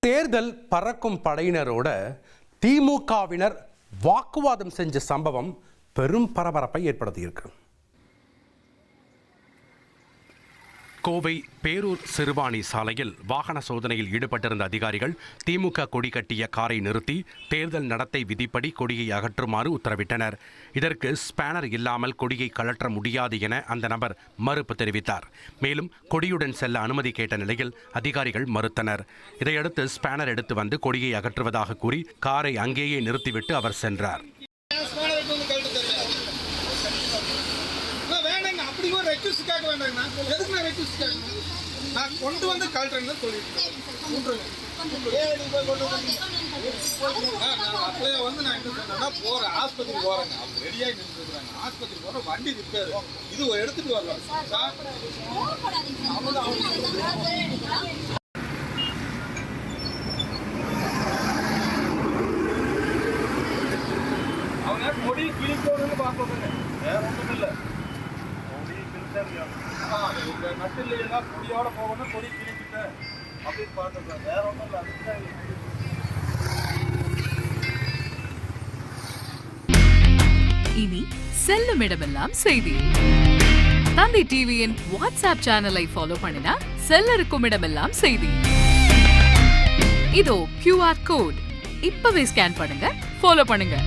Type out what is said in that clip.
தேர்தல் பறக்கும் படையினரோட திமுகவினர் வாக்குவாதம் செஞ்ச சம்பவம் பெரும் பரபரப்பை ஏற்படுத்தியிருக்கு. கோவை பேரூர் சிறுவாணி சாலையில் வாகன சோதனையில் ஈடுபட்டிருந்த அதிகாரிகள் திமுக கொடி கட்டிய காரை நிறுத்தி தேர்தல் நடத்தை விதிப்படி கொடியை அகற்றுமாறு உத்தரவிட்டனர். இதற்கு ஸ்பேனர் இல்லாமல் கொடியை கழற்ற முடியாது என அந்த நபர் மறுப்பு தெரிவித்தார். மேலும் கொடியுடன் செல்ல அனுமதி கேட்ட நிலையில் அதிகாரிகள் மறுத்தனர். இதையடுத்து ஸ்பேனர் எடுத்து வந்து கொடியை அகற்றுவதாக கூறி காரை அங்கேயே நிறுத்திவிட்டு அவர் சென்றார். நான் கொண்டு வந்து கழட்டுறேன்னு சொல்லியிருக்கேன். அப்படியே வந்து நான் என்ன சொன்னேன்னா போறேன், ஆஸ்பத்திரி போறேங்க. அவங்க ரெடியாகி நின்றுருக்காங்க. ஆஸ்பத்திரி போற வண்டி ரிப்பேர், இது எடுத்துட்டு வரலாம் சார். அவங்க கொடி கிழிக்கணும்னு பார்க்கணுங்க, வேற ஒன்றும் இல்லை. இந்த நட்டில் எல்லாம் கொடியோட போகணும், கொடி கிழிக்கிட்டு அப்படின்னு பார்த்துருக்கேன், வேற ஒன்றும் இல்லை. இனி செல்லும் இடமெல்லாம் செய்தி. தந்தி டிவியின் வாட்ஸ்அப் சேனலை ஃபாலோ பண்ணினா செல்ல இருக்கும் இடமெல்லாம் செய்தி. இதோ QR கோட் இப்பவே ஸ்கேன் பண்ணுங்க, ஃபாலோ பண்ணுங்க.